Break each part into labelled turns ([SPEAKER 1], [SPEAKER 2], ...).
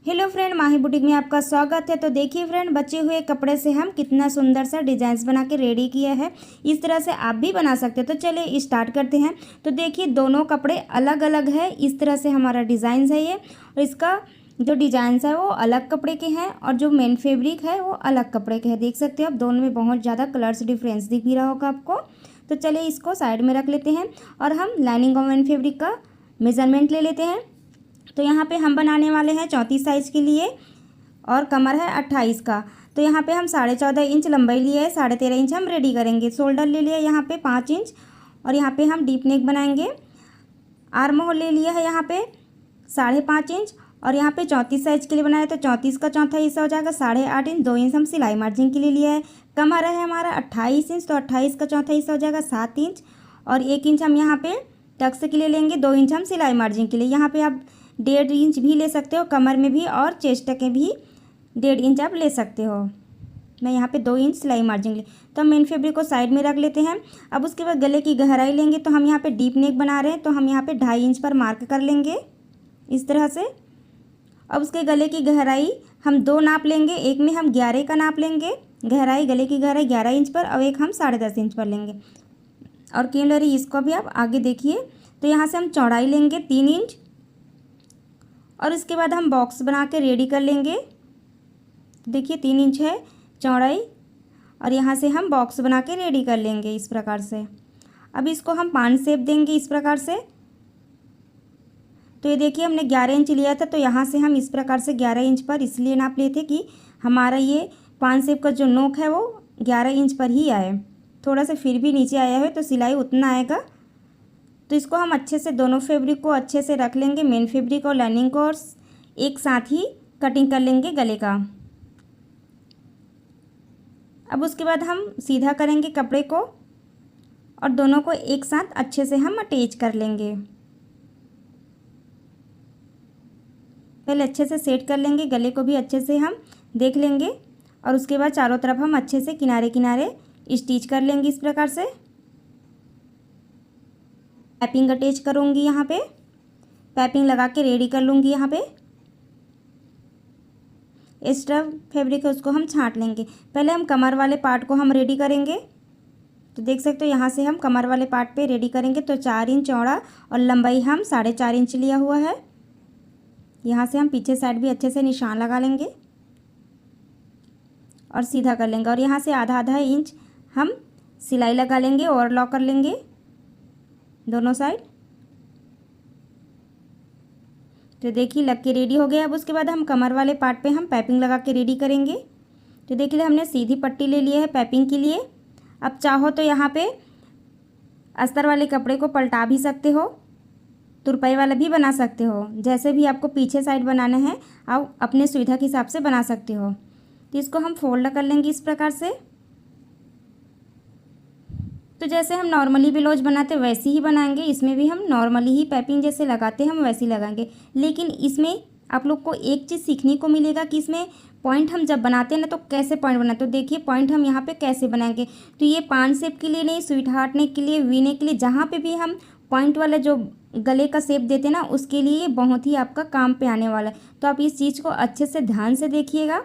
[SPEAKER 1] Hello friend, माही boutique में आपका स्वागत है। तो देखिए फ्रेंड, बचे हुए कपड़े से हम कितना सुंदर सा डिजाइन्स बना के रेडी किया है। इस तरह से आप भी बना सकते हैं। तो चलिए स्टार्ट करते हैं। तो देखिए दोनों कपड़े अलग अलग है। इस तरह से हमारा डिज़ाइन है ये, और इसका जो डिजाइन्स है वो अलग कपड़े के हैं और जो मेन फैब्रिक है वो अलग कपड़े के हैं। देख सकते हो आप, दोनों में बहुत ज़्यादा कलर्स डिफरेंस दिख भी रहा होगा आपको। तो चलिए इसको साइड में रख लेते हैं और हम लाइनिंग और मेन फैब्रिक का मेज़रमेंट ले लेते हैं। तो यहाँ पे हम बनाने वाले हैं 34 साइज़ के लिए और कमर है 28 का। तो यहाँ पे हम 14.5 इंच लंबाई लिए है, 13.5 इंच हम रेडी करेंगे। शोल्डर ले लिया यहाँ पे 5 इंच और यहाँ पे हम डीप नेक बनाएंगे। आर्म होल ले लिया है यहाँ पे 5.5 इंच और यहाँ पे 34 साइज़ के लिए बनाया तो 34 का चौथा हिस्सा हो जाएगा 8.5 इंच। 2 इंच हम सिलाई मार्जिन के लिए लिया है। कमर है हमारा 28 इंच, तो 28 का चौथा हिस्सा हो जाएगा 7 इंच और 1 इंच हम यहाँ पे टक्स के लिए लेंगे। 2 इंच हम सिलाई मार्जिन के लिए। यहाँ पे आप 1.5 इंच भी ले सकते हो कमर में भी, और चेस्ट के भी 1.5 इंच आप ले सकते हो। मैं यहाँ पे 2 इंच सिलाई मार्जिन ले। तो हम मेन फैब्रिक को साइड में रख लेते हैं। अब उसके बाद गले की गहराई लेंगे। तो हम यहाँ पे डीप नेक बना रहे हैं, तो हम यहाँ पे 2.5 इंच पर मार्क कर लेंगे इस तरह से। अब उसके गले की गहराई हम 2 नाप लेंगे। एक में हम 11 का नाप लेंगे गहराई, गले की गहराई 11 इंच पर, और एक हम 10.5 इंच पर लेंगे। और केलरी इसको भी आप आगे देखिए। तो यहाँ से हम चौड़ाई लेंगे 3 इंच और इसके बाद हम बॉक्स बना के रेडी कर लेंगे। देखिए 3 इंच है चौड़ाई और यहाँ से हम बॉक्स बना के रेडी कर लेंगे इस प्रकार से। अब इसको हम पान शेप देंगे इस प्रकार से। तो ये देखिए हमने 11 इंच लिया था, तो यहाँ से हम इस प्रकार से 11 इंच पर इसलिए नाप लिए थे कि हमारा ये पान शेप का जो नोक है वो 11 इंच पर ही आए। थोड़ा सा फिर भी नीचे आया है तो सिलाई उतना आएगा। तो इसको हम अच्छे से दोनों फैब्रिक को अच्छे से रख लेंगे, मेन फैब्रिक और लाइनिंग को, और एक साथ ही कटिंग कर लेंगे गले का। अब उसके बाद हम सीधा करेंगे कपड़े को और दोनों को एक साथ अच्छे से हम अटैच कर लेंगे। पहले अच्छे से सेट कर लेंगे, गले को भी अच्छे से हम देख लेंगे और उसके बाद चारों तरफ हम अच्छे से किनारे किनारे स्टिच कर लेंगे इस प्रकार से। पाइपिंग अटैच करूँगी, यहाँ पे पाइपिंग लगा के रेडी कर लूँगी। यहाँ पे एक्स्ट्रा फैब्रिक है उसको हम छांट लेंगे। पहले हम कमर वाले पार्ट को हम रेडी करेंगे। तो देख सकते हो यहाँ से हम कमर वाले पार्ट पे रेडी करेंगे। तो 4 इंच चौड़ा और लंबाई हम 4.5 इंच लिया हुआ है। यहाँ से हम पीछे साइड भी अच्छे से निशान लगा लेंगे और सीधा कर लेंगे। और यहाँ से आधा इंच हम सिलाई लगा लेंगे, ओवरलॉक कर लेंगे दोनों साइड। तो देखिए लग के रेडी हो गया। अब उसके बाद हम कमर वाले पार्ट पे हम पाइपिंग लगा के रेडी करेंगे। तो देखिए हमने सीधी पट्टी ले ली है पाइपिंग के लिए। अब चाहो तो यहाँ पे अस्तर वाले कपड़े को पलटा भी सकते हो, तुरपाई वाला भी बना सकते हो। जैसे भी आपको पीछे साइड बनाना है आप अपने सुविधा के हिसाब से बना सकते हो। तो इसको हम फोल्ड कर लेंगे इस प्रकार से। तो जैसे हम नॉर्मली ब्लाउज बनाते हैं वैसे ही बनाएंगे। इसमें भी हम नॉर्मली ही पाइपिंग जैसे लगाते हैं हम वैसे ही लगाएंगे। लेकिन इसमें आप लोग को एक चीज़ सीखने को मिलेगा कि इसमें पॉइंट हम जब बनाते हैं ना तो कैसे पॉइंट बनाते हैं। तो देखिए पॉइंट हम यहाँ पे कैसे बनाएंगे। तो ये पान शेप के लिए नहीं, स्वीट हार्ट नेक के लिए, वी नेक के लिए, जहाँ पे भी हम पॉइंट वाला जो गले का शेप देते हैं ना उसके लिए बहुत ही आपका काम पे आने वाला है। तो आप इस चीज़ को अच्छे से ध्यान से देखिएगा।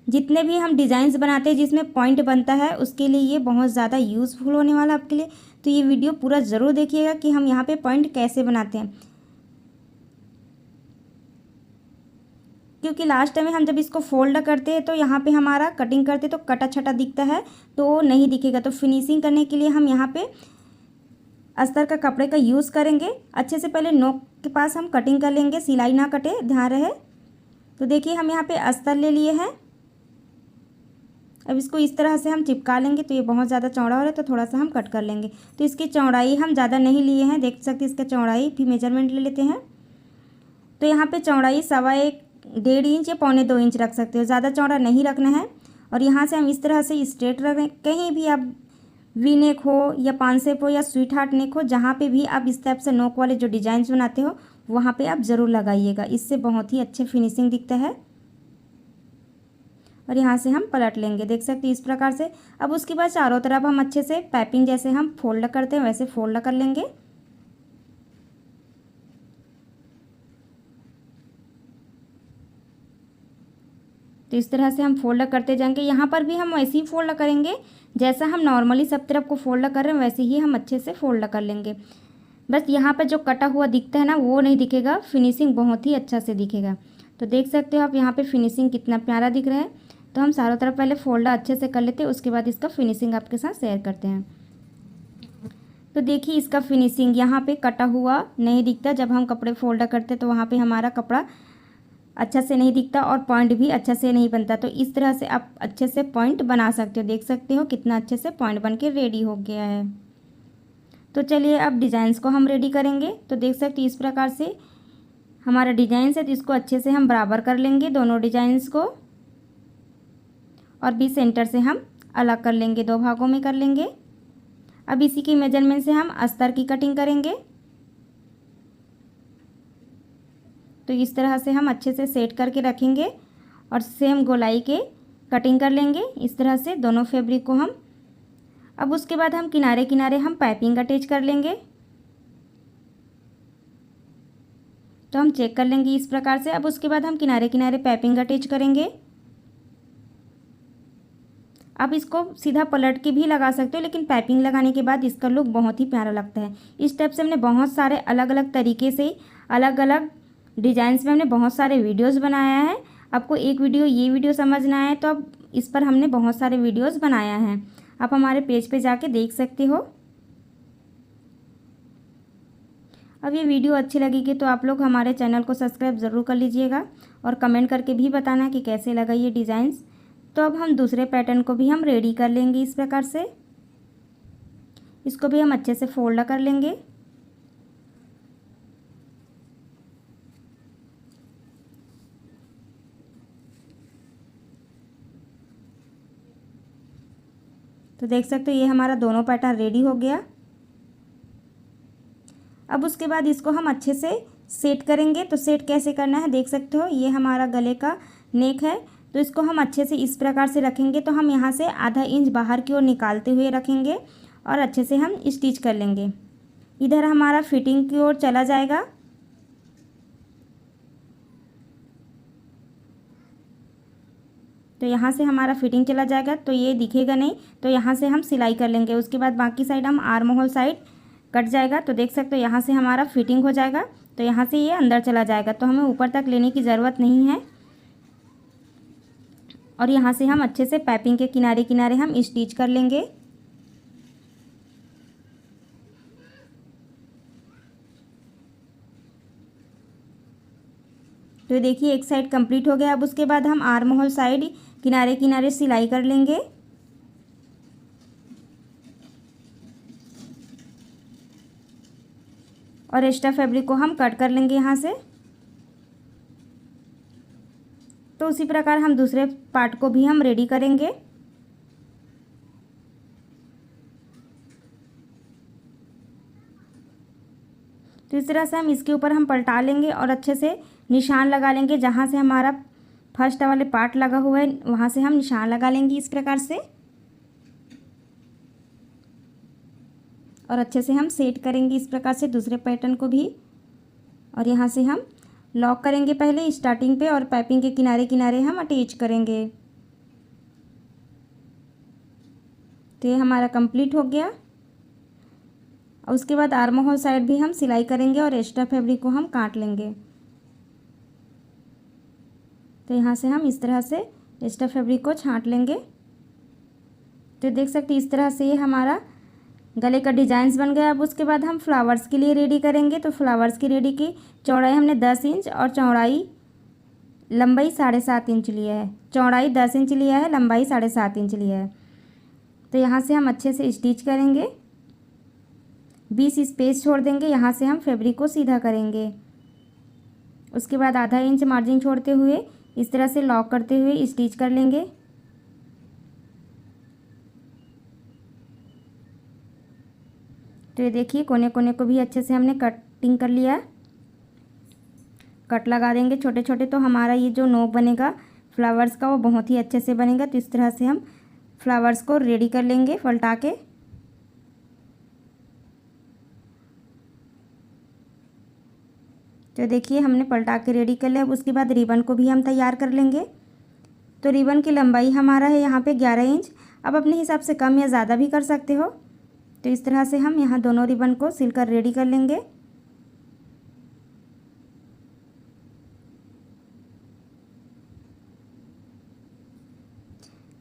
[SPEAKER 1] जितने भी हम डिज़ाइंस बनाते हैं जिसमें पॉइंट बनता है उसके लिए ये बहुत ज़्यादा यूज़फुल होने वाला है आपके लिए। तो ये वीडियो पूरा ज़रूर देखिएगा कि हम यहाँ पे पॉइंट कैसे बनाते हैं, क्योंकि लास्ट में हम जब इसको फोल्ड करते हैं तो यहाँ पे हमारा कटिंग करते तो कटा छटा दिखता है तो नहीं दिखेगा। तो फिनिशिंग करने के लिए हम यहाँ पे अस्तर का कपड़े का यूज़ करेंगे। अच्छे से पहले नोक के पास हम कटिंग कर लेंगे, सिलाई ना कटे, ध्यान रहे। तो देखिए हम यहाँ पे अस्तर ले लिए हैं। अब इसको इस तरह से हम चिपका लेंगे। तो ये बहुत ज़्यादा चौड़ा हो रहा है तो थोड़ा सा हम कट कर लेंगे। तो इसकी चौड़ाई हम ज़्यादा नहीं लिए हैं, देख सकते इसका चौड़ाई भी मेजरमेंट ले लेते हैं। तो यहाँ पे चौड़ाई 1.25 इंच या 2.25 इंच रख सकते हो, ज़्यादा चौड़ा नहीं रखना है। और यहाँ से हम इस तरह से स्ट्रेट रख रहे हैं। कहीं भी आप वी नेक हो या पान शेप हो या स्वीट हार्ट नेक हो, जहाँ पे भी आप इस टाइप से नोक वाले जो डिजाइन बनाते हो वहाँ पे आप ज़रूर लगाइएगा। इससे बहुत ही अच्छे फिनिशिंग दिखता है। और यहाँ से हम पलट लेंगे, देख सकते हैं इस प्रकार से। अब उसके बाद चारों तरफ हम अच्छे से पाइपिंग जैसे हम फोल्ड करते हैं वैसे फोल्ड कर लेंगे। तो इस तरह से हम फोल्ड करते जाएंगे। यहाँ पर भी हम वैसे ही फोल्ड करेंगे जैसा हम नॉर्मली सब तरफ को फोल्ड कर रहे हैं, वैसे ही हम अच्छे से फोल्ड कर लेंगे। बस यहाँ पर जो कटा हुआ दिखता है ना वो नहीं दिखेगा, फिनिशिंग बहुत ही अच्छा से दिखेगा। तो देख सकते हो आप यहाँ पे फिनिशिंग कितना प्यारा दिख रहा है। तो हम चारों तरफ पहले फोल्ड अच्छे से कर लेते हैं, उसके बाद इसका फिनिशिंग आपके साथ शेयर करते हैं। तो देखिए इसका फिनिशिंग यहाँ पे कटा हुआ नहीं दिखता। जब हम कपड़े फोल्ड करते तो वहाँ पे हमारा कपड़ा अच्छा से नहीं दिखता और पॉइंट भी अच्छा से नहीं बनता। तो इस तरह से आप अच्छे से पॉइंट बना सकते हो। देख सकते हो कितना अच्छे से पॉइंट बन के रेडी हो गया है। तो चलिए अब डिज़ाइंस को हम रेडी करेंगे। तो देख सकते हो इस प्रकार से हमारा डिज़ाइन है। तो इसको अच्छे से हम बराबर कर लेंगे दोनों डिज़ाइंस को, और भी सेंटर से हम अलग कर लेंगे, 2 भागों में कर लेंगे। अब इसी के मेजरमेंट से हम अस्तर की कटिंग करेंगे। तो इस तरह से हम अच्छे से सेट करके रखेंगे और सेम गोलाई के कटिंग कर लेंगे इस तरह से दोनों फैब्रिक को हम। अब उसके बाद हम किनारे किनारे हम पाइपिंग अटैच कर लेंगे। तो हम चेक कर लेंगे इस प्रकार से। अब उसके बाद हम किनारे किनारे पाइपिंग अटैच करेंगे। आप इसको सीधा पलट के भी लगा सकते हो, लेकिन पाइपिंग लगाने के बाद इसका लुक बहुत ही प्यारा लगता है। इस टाइप से हमने बहुत सारे अलग अलग तरीके से अलग अलग डिज़ाइंस में हमने बहुत सारे वीडियोस बनाया है। आपको एक वीडियो ये वीडियो समझना है तो अब इस पर हमने बहुत सारे वीडियोस बनाया हैं, आप हमारे पेज पे जाके देख सकते हो। अब ये वीडियो अच्छी लगेगी तो आप लोग हमारे चैनल को सब्सक्राइब ज़रूर कर लीजिएगा और कमेंट करके भी बताना कि कैसे लगा ये डिज़ाइंस। तो अब हम दूसरे पैटर्न को भी हम रेडी कर लेंगे इस प्रकार से। इसको भी हम अच्छे से फोल्ड कर लेंगे। तो देख सकते हो ये हमारा दोनों पैटर्न रेडी हो गया। अब उसके बाद इसको हम अच्छे से सेट करेंगे। तो सेट कैसे करना है देख सकते हो, ये हमारा गले का नेक है। तो इसको हम अच्छे से इस प्रकार से रखेंगे। तो हम यहाँ से आधा इंच बाहर की ओर निकालते हुए रखेंगे और अच्छे से हम स्टिच कर लेंगे। इधर हमारा फिटिंग की ओर चला जाएगा। तो यहाँ से हमारा फिटिंग चला जाएगा तो ये दिखेगा नहीं, तो यहाँ से हम सिलाई कर लेंगे। उसके बाद बाकी साइड हम आर्म होल साइड कट जाएगा। तो देख सकते हो यहाँ से हमारा फिटिंग हो जाएगा। तो यहाँ से ये अंदर चला जाएगा, तो हमें ऊपर तक लेने की ज़रूरत नहीं है। और यहाँ से हम अच्छे से पाइपिंग के किनारे किनारे हम स्टिच कर लेंगे। तो देखिए एक साइड कंप्लीट हो गया। अब उसके बाद हम आर्म होल साइड किनारे किनारे सिलाई कर लेंगे। और एक्स्ट्रा फैब्रिक को हम कट कर लेंगे यहाँ से। तो उसी प्रकार हम दूसरे पार्ट को भी हम रेडी करेंगे। तो इस तरह से हम इसके ऊपर हम पलटा लेंगे और अच्छे से निशान लगा लेंगे। जहाँ से हमारा फर्स्ट वाले पार्ट लगा हुआ है वहाँ से हम निशान लगा लेंगे इस प्रकार से। और अच्छे से हम सेट करेंगे इस प्रकार से दूसरे पैटर्न को भी। और यहाँ से हम लॉक करेंगे पहले स्टार्टिंग पे और पाइपिंग के किनारे किनारे हम अटैच करेंगे। तो ये हमारा कंप्लीट हो गया। और उसके बाद आर्म होल साइड भी हम सिलाई करेंगे और एक्स्ट्रा फैब्रिक को हम काट लेंगे। तो यहाँ से हम इस तरह से एक्स्ट्रा फैब्रिक को छांट लेंगे। तो देख सकते इस तरह से ये हमारा गले का डिज़ाइंस बन गया। अब उसके बाद हम फ्लावर्स के लिए रेडी करेंगे। तो फ्लावर्स की रेडी की चौड़ाई हमने 10 इंच और चौड़ाई लंबाई 7.5 इंच लिया है। चौड़ाई 10 इंच लिया है, लंबाई 7.5 इंच लिया है। तो यहाँ से हम अच्छे से स्टिच करेंगे, 20 स्पेस छोड़ देंगे। यहाँ से हम फैब्रिक को सीधा करेंगे। उसके बाद आधा इंच मार्जिन छोड़ते हुए इस तरह से लॉक करते हुए स्टिच कर लेंगे। तो ये देखिए कोने कोने को भी अच्छे से हमने कटिंग कर लिया। कट लगा देंगे छोटे छोटे, तो हमारा ये जो नोक बनेगा फ्लावर्स का वो बहुत ही अच्छे से बनेगा। तो इस तरह से हम फ्लावर्स को रेडी कर लेंगे पलटा के। तो देखिए हमने पलटा के रेडी कर लिया। अब उसके बाद रिबन को भी हम तैयार कर लेंगे। तो रिबन की लंबाई हमारा है यहाँ पे 11 इंच। अब अपने हिसाब से कम या ज़्यादा भी कर सकते हो। तो इस तरह से हम यहाँ दोनों रिबन को सिलकर रेडी कर लेंगे।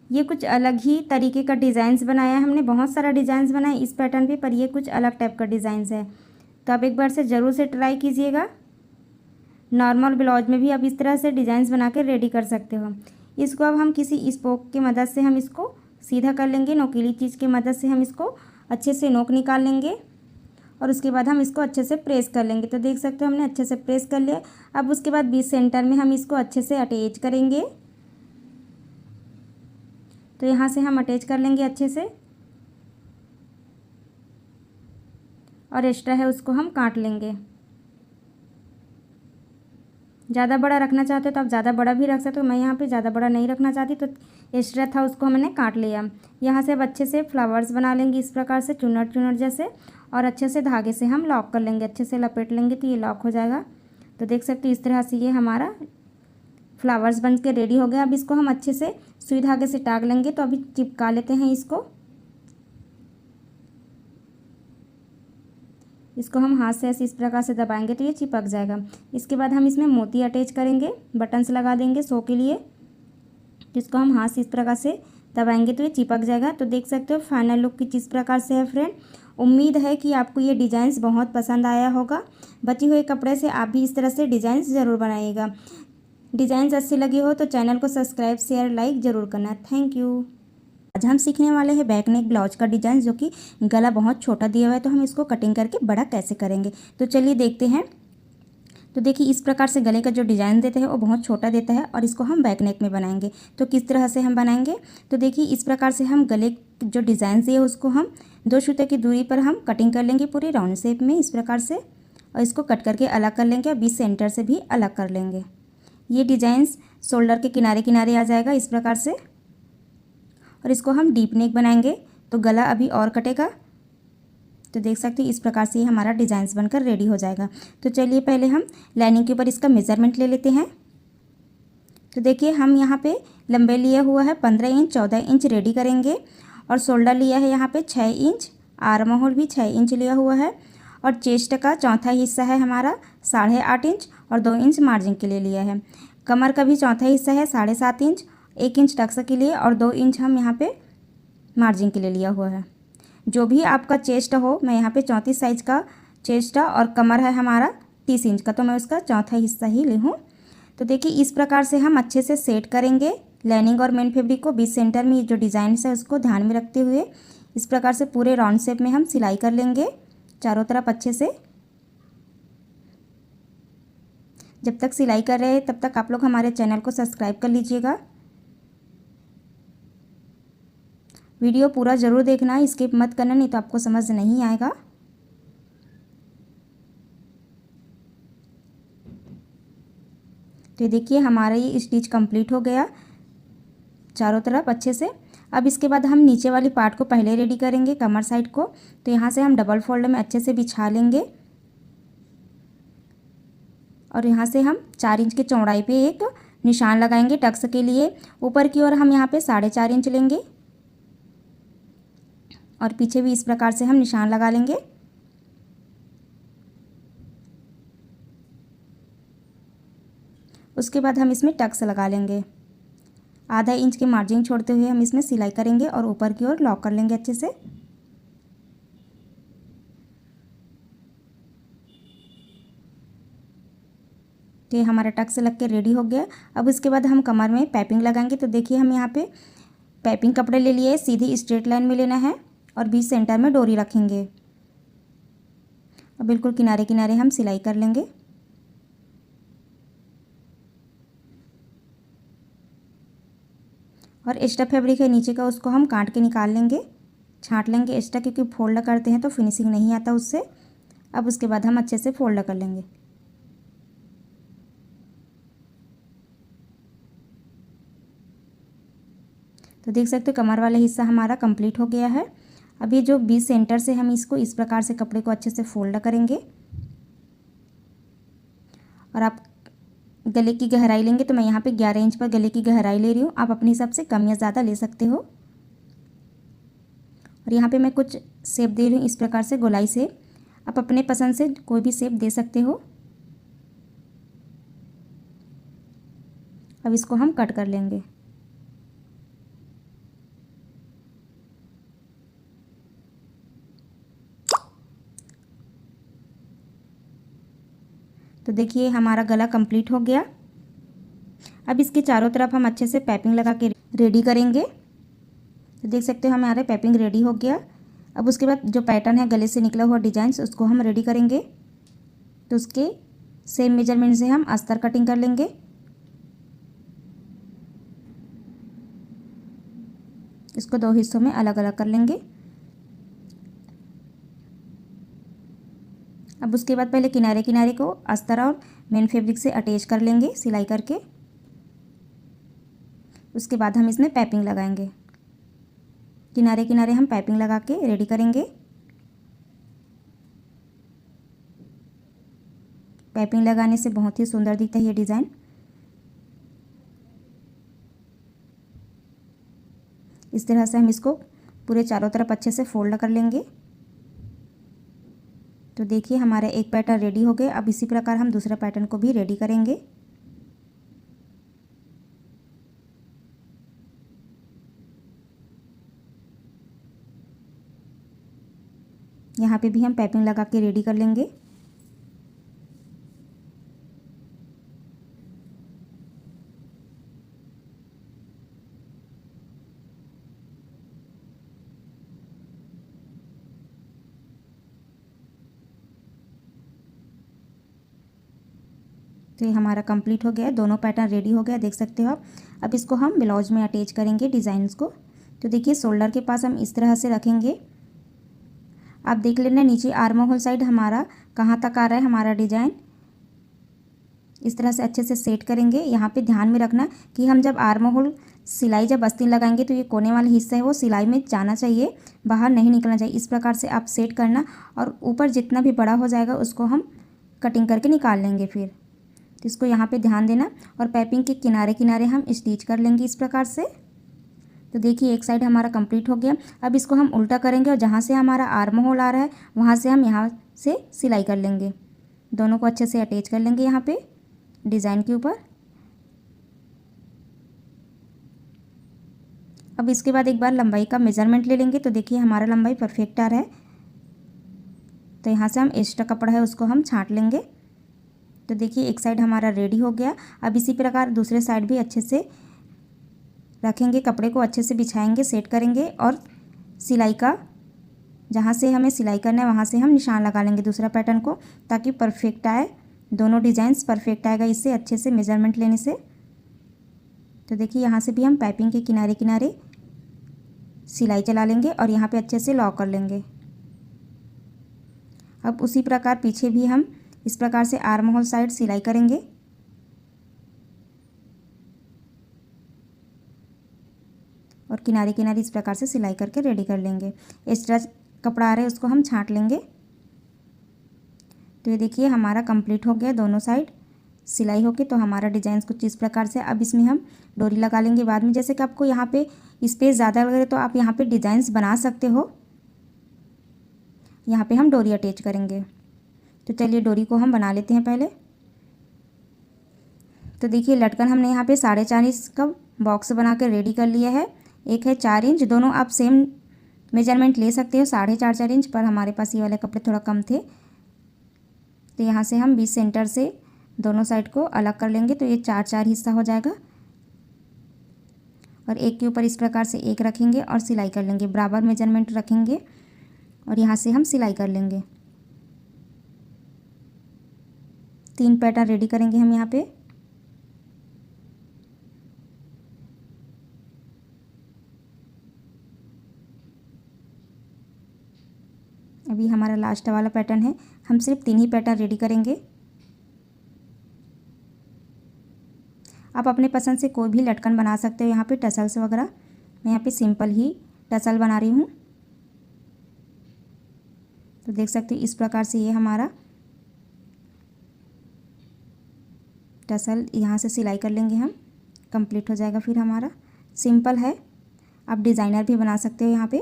[SPEAKER 1] ये कुछ अलग ही तरीके का डिज़ाइंस बनाया है हमने। बहुत सारा डिज़ाइंस बनाया इस पैटर्न पे, पर ये कुछ अलग टाइप का डिज़ाइंस है। तो आप एक बार से ज़रूर से ट्राई कीजिएगा। नॉर्मल ब्लाउज में भी आप इस तरह से डिज़ाइंस बना के रेडी कर सकते हो। इसको अब हम किसी स्पोक की मदद से हम इसको सीधा कर लेंगे। नोकीली चीज़ की मदद से हम इसको अच्छे से नोक निकाल लेंगे और उसके बाद हम इसको अच्छे से प्रेस कर लेंगे। तो देख सकते हो हमने अच्छे से प्रेस कर लिया। अब उसके बाद बीच सेंटर में हम इसको अच्छे से अटैच करेंगे। तो यहाँ से हम अटैच कर लेंगे अच्छे से और एक्स्ट्रा है उसको हम काट लेंगे। ज़्यादा बड़ा रखना चाहते हो तो आप ज़्यादा बड़ा भी रख सकते हो। मैं यहाँ पे ज़्यादा बड़ा नहीं रखना चाहती, तो एक्स्ट्रा था उसको हमने काट लिया। यहाँ से अब अच्छे से फ्लावर्स बना लेंगे इस प्रकार से चुनर चुनर जैसे, और अच्छे से धागे से हम लॉक कर लेंगे। अच्छे से लपेट लेंगे तो ये लॉक हो जाएगा। तो देख सकते हो इस तरह से ये हमारा फ्लावर्स बन के रेडी हो गया। अब इसको हम अच्छे से सुई धागे से टांग लेंगे। तो अभी चिपका लेते हैं इसको हम हाथ से ऐसे इस प्रकार से दबाएंगे तो ये चिपक जाएगा। इसके बाद हम इसमें मोती अटैच करेंगे, बटन्स लगा देंगे शो के लिए। तो इसको हम हाथ से इस प्रकार से दबाएंगे तो ये चिपक जाएगा। तो देख सकते हो फाइनल लुक कुछ इस प्रकार से है फ्रेंड। उम्मीद है कि आपको ये डिज़ाइंस बहुत पसंद आया होगा। बचे हुए कपड़े से आप भी इस तरह से डिज़ाइंस ज़रूर बनाइएगा। डिज़ाइंस अच्छी लगी हो तो चैनल को सब्सक्राइब शेयर लाइक ज़रूर करना। Thank you. आज हम सीखने वाले हैं बैक नेक ब्लाउज का डिज़ाइन, जो कि गला बहुत छोटा दिया हुआ है, तो हम इसको कटिंग करके बड़ा कैसे करेंगे। तो चलिए देखते हैं। तो देखिए इस प्रकार से गले का जो डिज़ाइन देते हैं वो बहुत छोटा देता है और इसको हम बैक नेक में बनाएंगे। तो किस तरह से हम बनाएंगे, तो देखिए इस प्रकार से हम गले जो डिज़ाइन दिए उसको हम 2 सूते की दूरी पर हम कटिंग कर लेंगे पूरी राउंड शेप में इस प्रकार से, और इसको कट करके अलग कर लेंगे और बीच सेंटर से भी अलग कर लेंगे। ये डिज़ाइंस शोल्डर के किनारे किनारे आ जाएगा इस प्रकार से, और इसको हम डीप नेक बनाएंगे तो गला अभी और कटेगा। तो देख सकते हैं इस प्रकार से हमारा डिज़ाइंस बनकर रेडी हो जाएगा। तो चलिए पहले हम लाइनिंग के ऊपर इसका मेज़रमेंट ले लेते हैं। तो देखिए हम यहाँ पे लंबे लिया हुआ है 15 इंच, 14 इंच रेडी करेंगे, और शोल्डर लिया है यहाँ पे 6 इंच, आर्म होल भी 6 इंच लिया हुआ है, और चेस्ट का चौथा हिस्सा है हमारा 8.5 इंच और 2 इंच मार्जिन के लिए लिया है। कमर का भी चौथा हिस्सा है 7.5 इंच, 1 इंच टक्स के लिए और 2 इंच हम यहाँ पे मार्जिन के लिए लिया हुआ है। जो भी आपका चेस्ट हो, मैं यहाँ पे 34 साइज का चेस्ट है और कमर है हमारा 30 इंच का, तो मैं उसका चौथा हिस्सा ही ली हूँ। तो देखिए इस प्रकार से हम अच्छे से सेट करेंगे लाइनिंग और मेन फैब्रिक को। बीच सेंटर में जो डिज़ाइन है उसको ध्यान में रखते हुए इस प्रकार से पूरे राउंड शेप में हम सिलाई कर लेंगे चारों तरफ अच्छे से। जब तक सिलाई कर रहे हैं तब तक आप लोग हमारे चैनल को सब्सक्राइब कर लीजिएगा। वीडियो पूरा ज़रूर देखना, स्किप मत करना, नहीं तो आपको समझ नहीं आएगा। तो देखिए हमारा ये स्टिच कंप्लीट हो गया चारों तरफ अच्छे से। अब इसके बाद हम नीचे वाली पार्ट को पहले रेडी करेंगे, कमर साइड को। तो यहाँ से हम डबल फोल्ड में अच्छे से बिछा लेंगे, और यहाँ से हम 4 इंच की चौड़ाई पे एक निशान लगाएंगे टक्स के लिए। ऊपर की ओर हम यहाँ पे 4.5 इंच लेंगे, और पीछे भी इस प्रकार से हम निशान लगा लेंगे। उसके बाद हम इसमें टक्स लगा लेंगे। आधा इंच की मार्जिन छोड़ते हुए हम इसमें सिलाई करेंगे और ऊपर की ओर लॉक कर लेंगे अच्छे से। तो ये हमारा टक्स लग के रेडी हो गया। अब इसके बाद हम कमर में पाइपिंग लगाएंगे। तो देखिए हम यहाँ पे पाइपिंग कपड़े ले लिए, सीधी स्ट्रेट लाइन में लेना है और बीच सेंटर में डोरी रखेंगे, और बिल्कुल किनारे किनारे हम सिलाई कर लेंगे। और एक्स्ट्रा फैब्रिक है नीचे का उसको हम काट के निकाल लेंगे, छांट लेंगे एक्स्ट्रा, क्योंकि फोल्ड करते हैं तो फिनिशिंग नहीं आता उससे। अब उसके बाद हम अच्छे से फोल्ड कर लेंगे। तो देख सकते हो कमर वाला हिस्सा हमारा कंप्लीट हो गया है। अब ये जो बीच सेंटर से हम इसको इस प्रकार से कपड़े को अच्छे से फोल्ड करेंगे, और आप गले की गहराई लेंगे तो मैं यहाँ पे 11 इंच पर गले की गहराई ले रही हूँ। आप अपने हिसाब से कम या ज़्यादा ले सकते हो। और यहाँ पे मैं कुछ शेप दे रही हूँ इस प्रकार से, गोलाई शेप। आप अपने पसंद से कोई भी शेप दे सकते हो। अब इसको हम कट कर लेंगे। तो देखिए हमारा गला कंप्लीट हो गया। अब इसके चारों तरफ हम अच्छे से पाइपिंग लगा के रेडी करेंगे। तो देख सकते हो हमारा पाइपिंग रेडी हो गया। अब उसके बाद जो पैटर्न है गले से निकला हुआ डिजाइन, उसको हम रेडी करेंगे। तो उसके सेम मेजरमेंट से हम अस्तर कटिंग कर लेंगे। इसको 2 हिस्सों में अलग अलग कर लेंगे। अब उसके बाद पहले किनारे किनारे को अस्तर और मेन फैब्रिक से अटैच कर लेंगे सिलाई करके। उसके बाद हम इसमें पाइपिंग लगाएंगे। किनारे किनारे हम पाइपिंग लगा के रेडी करेंगे। पाइपिंग लगाने से बहुत ही सुंदर दिखता है ये डिज़ाइन। इस तरह से हम इसको पूरे चारों तरफ अच्छे से फोल्ड कर लेंगे। तो देखिए हमारा एक पैटर्न रेडी हो गया। अब इसी प्रकार हम दूसरा पैटर्न को भी रेडी करेंगे। यहाँ पे भी हम पाइपिंग लगा के रेडी कर लेंगे। तो ये हमारा कंप्लीट हो गया, दोनों पैटर्न रेडी हो गया, देख सकते हो आप। अब इसको हम ब्लाउज में अटैच करेंगे डिज़ाइंस को। तो देखिए शोल्डर के पास हम इस तरह से रखेंगे। आप देख लेना नीचे आर्म होल साइड हमारा कहाँ तक आ रहा है हमारा डिज़ाइन। इस तरह से अच्छे से सेट करेंगे। यहाँ पे ध्यान में रखना कि हम जब आर्म होल सिलाई जब आस्तीन लगाएंगे तो ये कोने वाला हिस्सा है वो सिलाई में जाना चाहिए, बाहर नहीं निकलना चाहिए। इस प्रकार से आप सेट करना और ऊपर जितना भी बड़ा हो जाएगा उसको हम कटिंग करके निकाल लेंगे फिर। तो इसको यहाँ पे ध्यान देना। और पाइपिंग के किनारे किनारे हम स्टिच कर लेंगे इस प्रकार से। तो देखिए एक साइड हमारा कंप्लीट हो गया। अब इसको हम उल्टा करेंगे और जहाँ से हमारा आर्म होल आ रहा है वहाँ से हम यहाँ से सिलाई कर लेंगे। दोनों को अच्छे से अटैच कर लेंगे यहाँ पे डिज़ाइन के ऊपर। अब इसके बाद एक बार लंबाई का मेज़रमेंट ले लेंगे। तो देखिए हमारा लंबाई परफेक्ट आ रहा है। तो यहाँ से हम एक्स्ट्रा कपड़ा है उसको हम छांट लेंगे। तो देखिए एक साइड हमारा रेडी हो गया। अब इसी प्रकार दूसरे साइड भी अच्छे से रखेंगे, कपड़े को अच्छे से बिछाएंगे, सेट करेंगे और सिलाई का जहाँ से हमें सिलाई करना है वहाँ से हम निशान लगा लेंगे दूसरा पैटर्न को, ताकि परफेक्ट आए। दोनों डिज़ाइंस परफेक्ट आएगा इससे अच्छे से मेज़रमेंट लेने से। तो देखिए यहाँ से भी हम पाइपिंग के किनारे किनारे सिलाई चला लेंगे और यहाँ पे अच्छे से लॉक कर लेंगे। अब उसी प्रकार पीछे भी हम इस प्रकार से आर्म होल साइड सिलाई करेंगे। और किनारे किनारे इस प्रकार से सिलाई करके रेडी कर लेंगे। एक्स्ट्रा कपड़ा आ रहा है उसको हम छांट लेंगे। तो ये देखिए हमारा कंप्लीट हो गया, दोनों साइड सिलाई होके। तो हमारा डिज़ाइन कुछ इस प्रकार से। अब इसमें हम डोरी लगा लेंगे बाद में। जैसे कि आपको यहाँ पे स्पेस ज़्यादा लगे तो आप यहाँ पे डिज़ाइंस बना सकते हो। यहाँ पे हम डोरी अटैच करेंगे। तो चलिए डोरी को हम बना लेते हैं पहले। तो देखिए लटकन हमने यहाँ पे 4.5 इंच का बॉक्स बना कर रेडी कर लिया है। एक है 4 इंच, दोनों आप सेम मेजरमेंट ले सकते हो 4.5 इंच, पर हमारे पास ये वाले कपड़े थोड़ा कम थे। तो यहाँ से हम 20 सेंटर से दोनों साइड को अलग कर लेंगे। तो ये 4 हिस्सा हो जाएगा और एक के ऊपर इस प्रकार से एक रखेंगे और सिलाई कर लेंगे। बराबर मेजरमेंट रखेंगे और यहाँ से हम सिलाई कर लेंगे। 3 पैटर्न रेडी करेंगे हम यहाँ पे। अभी हमारा लास्ट वाला पैटर्न है, हम सिर्फ 3 ही पैटर्न रेडी करेंगे। आप अपने पसंद से कोई भी लटकन बना सकते हो यहाँ पे, टसल्स वगैरह। मैं यहाँ पे सिंपल ही टसल बना रही हूँ। तो देख सकते हो इस प्रकार से ये हमारा टसल यहाँ से सिलाई कर लेंगे हम, कंप्लीट हो जाएगा फिर हमारा। सिंपल है, आप डिज़ाइनर भी बना सकते हो यहाँ पे।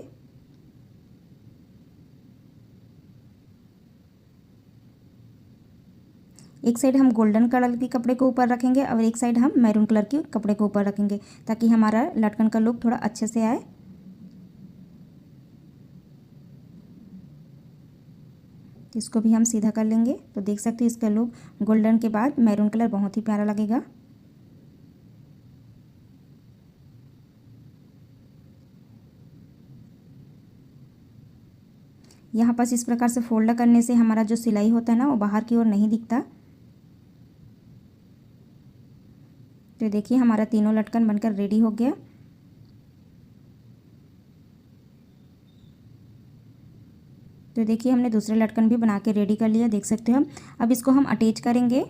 [SPEAKER 1] एक साइड हम गोल्डन कलर के कपड़े को ऊपर रखेंगे और एक साइड हम मैरून कलर के कपड़े को ऊपर रखेंगे, ताकि हमारा लटकन का लुक थोड़ा अच्छे से आए। तो इसको भी हम सीधा कर लेंगे। तो देख सकते हैं इसका लुक गोल्डन के बाद मैरून कलर बहुत ही प्यारा लगेगा। यहाँ पास इस प्रकार से फोल्ड करने से हमारा जो सिलाई होता है ना वो बाहर की ओर नहीं दिखता। तो देखिए हमारा तीनों लटकन बनकर रेडी हो गया। तो देखिए हमने दूसरे लटकन भी बना के रेडी कर लिया, देख सकते हो हम। अब इसको हम अटैच करेंगे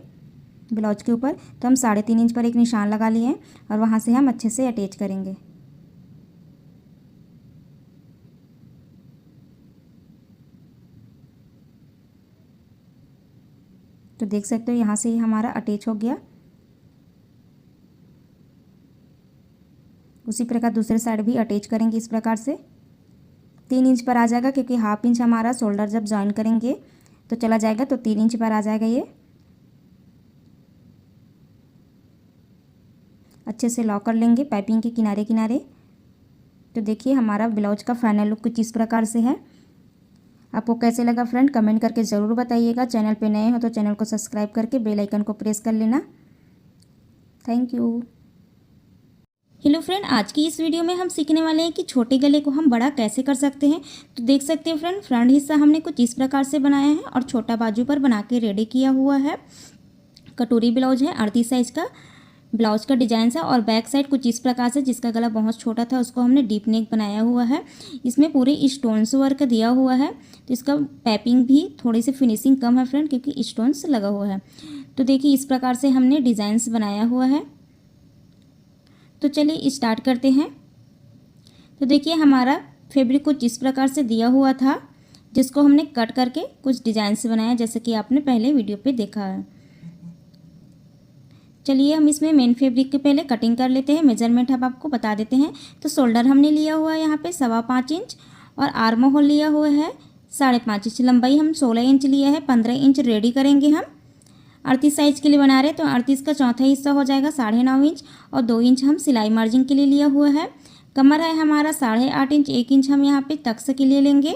[SPEAKER 1] ब्लाउज के ऊपर। तो हम 3.5 इंच पर एक निशान लगा लिए हैं और वहाँ से हम अच्छे से अटैच करेंगे। तो देख सकते हो यहाँ से ही हमारा अटैच हो गया। उसी प्रकार दूसरे साइड भी अटैच करेंगे इस प्रकार से। 3 इंच पर आ जाएगा, क्योंकि हाफ इंच हमारा शोल्डर जब जॉइन करेंगे तो चला जाएगा, तो 3 इंच पर आ जाएगा ये। अच्छे से लॉक कर लेंगे पाइपिंग के किनारे किनारे। तो देखिए हमारा ब्लाउज का फाइनल लुक कुछ इस प्रकार से है। आपको कैसे लगा फ्रेंड, कमेंट करके ज़रूर बताइएगा। चैनल पे नए हो तो चैनल को सब्सक्राइब करके बेल आइकन को प्रेस कर लेना। Thank you. हेलो फ्रेंड, आज की इस वीडियो में हम सीखने वाले हैं कि छोटे गले को हम बड़ा कैसे कर सकते हैं। तो देख सकते हो फ्रेंड, फ्रंट हिस्सा हमने कुछ इस प्रकार से बनाया है और छोटा बाजू पर बना के रेडी किया हुआ है। कटोरी ब्लाउज है, 38 साइज का ब्लाउज का डिजाइन है। और बैक साइड कुछ इस प्रकार से, जिसका गला बहुत छोटा था उसको हमने डीप नेक बनाया हुआ है। इसमें पूरे स्टोन्स वर्क दिया हुआ है, तो इसका पैपिंग भी थोड़ी सी फिनिशिंग कम है फ्रेंड, क्योंकि स्टोन्स लगा हुआ है। तो देखिए इस प्रकार से हमने डिज़ाइंस बनाया हुआ है। तो चलिए स्टार्ट करते हैं। तो देखिए हमारा फैब्रिक कुछ इस प्रकार से दिया हुआ था, जिसको हमने कट करके कुछ डिज़ाइंस बनाया, जैसे कि आपने पहले वीडियो पे देखा है। चलिए हम इसमें मेन फैब्रिक के पहले कटिंग कर लेते हैं। मेजरमेंट हम आपको बता देते हैं। तो शोल्डर हमने लिया हुआ है यहाँ पे 5.25 इंच और आर्म होल लिया हुआ है 5.5 इंच। लंबाई हम 16 इंच लिया है, 15 इंच रेडी करेंगे हम। 38 साइज के लिए बना रहे हैं, तो 38 का चौथा हिस्सा हो जाएगा 9.5 इंच और 2 इंच हम सिलाई मार्जिन के लिए लिया हुआ है। कमर है हमारा 8.5 इंच, 1 इंच हम यहाँ पे तक्स के लिए लेंगे,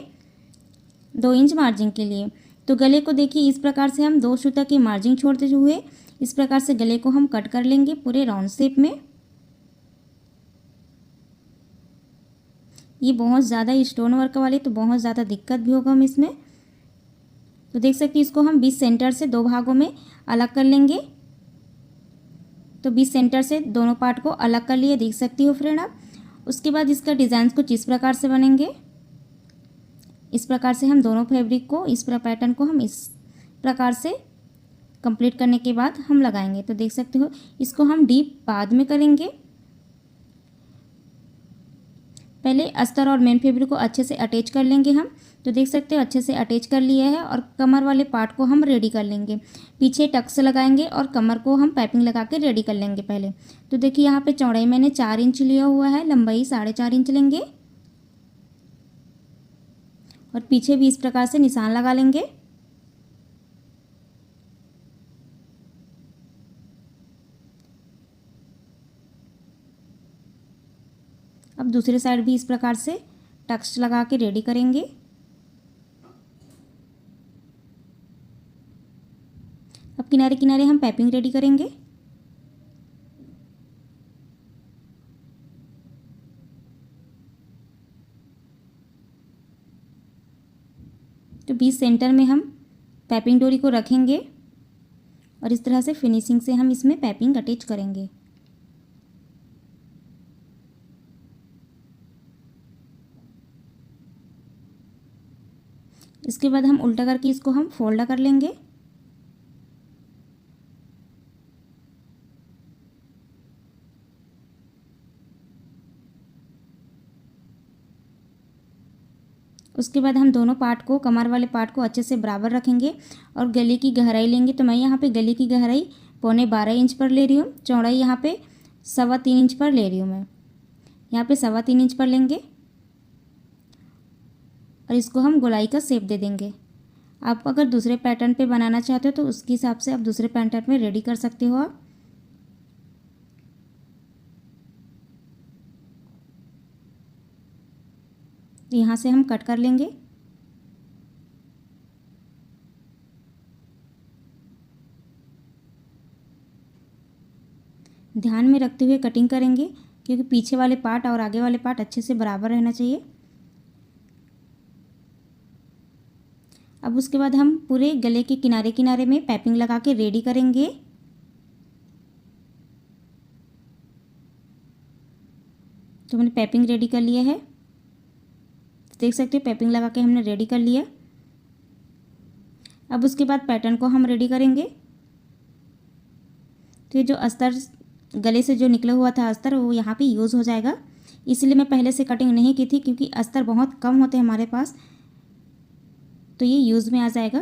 [SPEAKER 1] 2 इंच मार्जिन के लिए। तो गले को देखिए इस प्रकार से हम 2 सूता की मार्जिन छोड़ते हुए इस प्रकार से गले को हम कट कर लेंगे पूरे राउंड शेप में। ये बहुत ज़्यादा स्टोन वर्क वाले, तो बहुत ज़्यादा दिक्कत भी होगा हम इसमें। तो देख सकते हैं इसको हम 20 सेंटर से 2 भागों में अलग कर लेंगे। तो 20 सेंटर से दोनों पार्ट को अलग कर लिए, देख सकती हो फ्रेंड आप। उसके बाद इसका डिज़ाइन कुछ इस प्रकार से बनेंगे। इस प्रकार से हम दोनों फैब्रिक को, इस पैटर्न को हम इस प्रकार से कंप्लीट करने के बाद हम लगाएंगे। तो देख सकते हो इसको हम डीप बाद में करेंगे। पहले अस्तर और मेन फैब्रिक को अच्छे से अटैच कर लेंगे हम। तो देख सकते हो अच्छे से अटैच कर लिया है और कमर वाले पार्ट को हम रेडी कर लेंगे। पीछे टक्स लगाएंगे और कमर को हम पाइपिंग लगा के रेडी कर लेंगे पहले। तो देखिए यहाँ पे चौड़ाई मैंने 4 इंच लिया हुआ है, लंबाई 4.5 इंच लेंगे और पीछे भी इस प्रकार से निशान लगा लेंगे। अब दूसरे साइड भी इस प्रकार से टक्स लगा के रेडी करेंगे। अब किनारे किनारे हम पाइपिंग रेडी करेंगे। तो 20 सेंटर में हम पाइपिंग डोरी को रखेंगे और इस तरह से फिनिशिंग से हम इसमें पाइपिंग अटैच करेंगे। इसके बाद हम उल्टा करके इसको हम फोल्ड कर लेंगे। उसके बाद हम दोनों पार्ट को, कमर वाले पार्ट को अच्छे से बराबर रखेंगे और गले की गहराई लेंगे। तो मैं यहाँ पे गले की गहराई 12.25 पर ले रही हूँ। चौड़ाई यहाँ पे 3.25 इंच पर ले रही हूँ मैं। यहाँ पे 3.25 इंच पर लेंगे और इसको हम गोलाई का शेप दे देंगे। आप अगर दूसरे पैटर्न पे बनाना चाहते हो तो उसके हिसाब से आप दूसरे पैटर्न में रेडी कर सकते हो आप। यहाँ से हम कट कर लेंगे। ध्यान में रखते हुए कटिंग करेंगे क्योंकि पीछे वाले पार्ट और आगे वाले पार्ट अच्छे से बराबर रहना चाहिए। अब उसके बाद हम पूरे गले के किनारे किनारे में पाइपिंग लगा के रेडी करेंगे। तो मैंने पाइपिंग रेडी कर लिया है, देख सकते हो पाइपिंग लगा के हमने रेडी कर लिया। अब उसके बाद पैटर्न को हम रेडी करेंगे। तो ये जो अस्तर गले से जो निकला हुआ था अस्तर वो यहाँ पे यूज़ हो जाएगा, इसलिए मैं पहले से कटिंग नहीं की थी क्योंकि अस्तर बहुत कम होते हैं हमारे पास, तो ये यूज़ में आ जाएगा।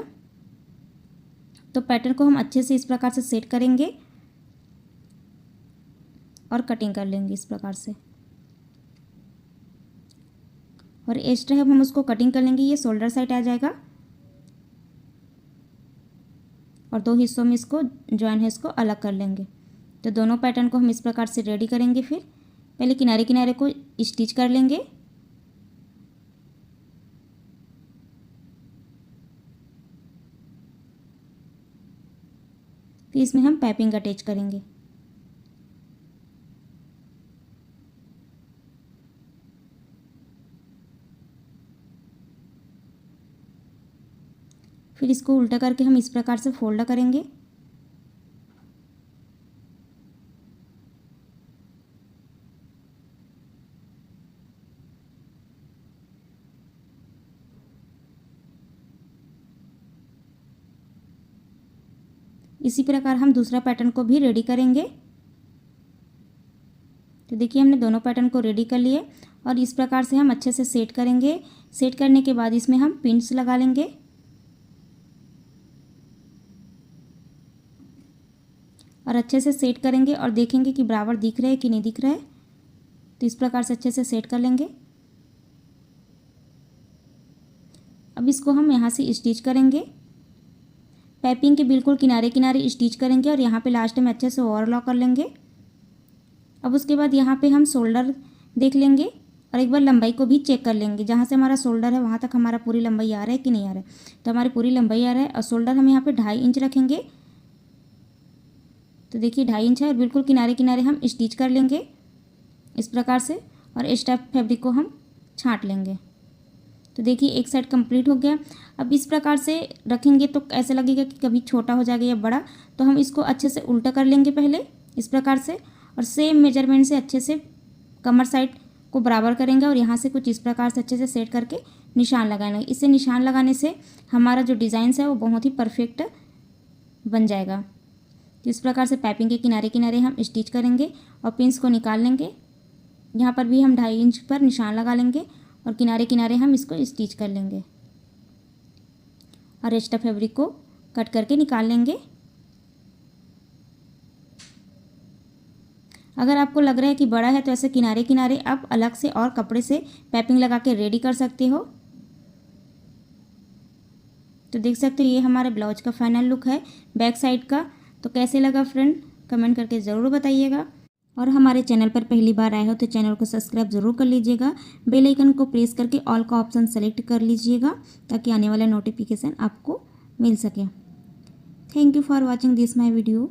[SPEAKER 1] तो पैटर्न को हम अच्छे से इस प्रकार से सेट करेंगे और कटिंग कर लेंगे इस प्रकार से। और एक्स्ट्रा है हम उसको कटिंग कर लेंगे। ये शोल्डर साइड आ जाएगा और 2 हिस्सों में इसको जॉइन है इसको अलग कर लेंगे। तो दोनों पैटर्न को हम इस प्रकार से रेडी करेंगे। फिर पहले किनारे किनारे को स्टिच कर लेंगे। फिर इसमें हम पाइपिंग अटैच करेंगे। फिर इसको उल्टा करके हम इस प्रकार से फोल्ड करेंगे। इसी प्रकार हम दूसरा पैटर्न को भी रेडी करेंगे। तो देखिए हमने दोनों पैटर्न को रेडी कर लिए और इस प्रकार से हम अच्छे से सेट करेंगे। सेट करने के बाद इसमें हम पिन्स लगा लेंगे और अच्छे से सेट करेंगे और देखेंगे कि बराबर दिख रहा है कि नहीं दिख रहा है। तो इस प्रकार से अच्छे से सेट कर लेंगे। अब इसको हम यहाँ से स्टिच करेंगे। पाइपिंग के बिल्कुल किनारे किनारे स्टिच करेंगे और यहाँ पे लास्ट में अच्छे से ओवरलॉक कर लेंगे। अब उसके बाद यहाँ पे हम शोल्डर देख लेंगे और एक बार लंबाई को भी चेक कर लेंगे। जहाँ से हमारा शोल्डर है वहाँ तक हमारा पूरी लंबाई आ रहा है कि नहीं आ रहा है। तो हमारी पूरी लंबाई आ रहा है और शोल्डर हम यहाँ पे 2.5 इंच रखेंगे। तो देखिए 2.5 इंच है और बिल्कुल किनारे किनारे हम स्टिच कर लेंगे इस प्रकार से और एक्स्ट्रा फैब्रिक को हम छांट लेंगे। तो देखिए एक साइड कंप्लीट हो गया। अब इस प्रकार से रखेंगे तो ऐसा लगेगा कि कभी छोटा हो जाएगा या बड़ा, तो हम इसको अच्छे से उल्टा कर लेंगे पहले इस प्रकार से और सेम मेजरमेंट से अच्छे से कमर साइड को बराबर करेंगे और यहाँ से कुछ इस प्रकार से अच्छे से सेट करके निशान लगाएंगे। इससे निशान लगाने से हमारा जो डिज़ाइन है वो बहुत ही परफेक्ट बन जाएगा। तो इस प्रकार से पाइपिंग के किनारे किनारे हम स्टिच करेंगे और पिन्स को निकाल लेंगे। यहाँ पर भी हम 2.5 इंच पर निशान लगा लेंगे और किनारे किनारे हम इसको स्टिच कर लेंगे और एक्स्ट्रा फैब्रिक को कट करके निकाल लेंगे। अगर आपको लग रहा है कि बड़ा है तो ऐसे किनारे किनारे आप अलग से और कपड़े से पाइपिंग लगा के रेडी कर सकते हो। तो देख सकते हो ये हमारे ब्लाउज का फाइनल लुक है बैक साइड का। तो कैसे लगा फ्रेंड कमेंट करके ज़रूर बताइएगा और हमारे चैनल पर पहली बार आए हो तो चैनल को सब्सक्राइब ज़रूर कर लीजिएगा। बेल आइकन को प्रेस करके ऑल का ऑप्शन सेलेक्ट कर लीजिएगा ताकि आने वाला नोटिफिकेशन आपको मिल सके। Thank you for watching this my video.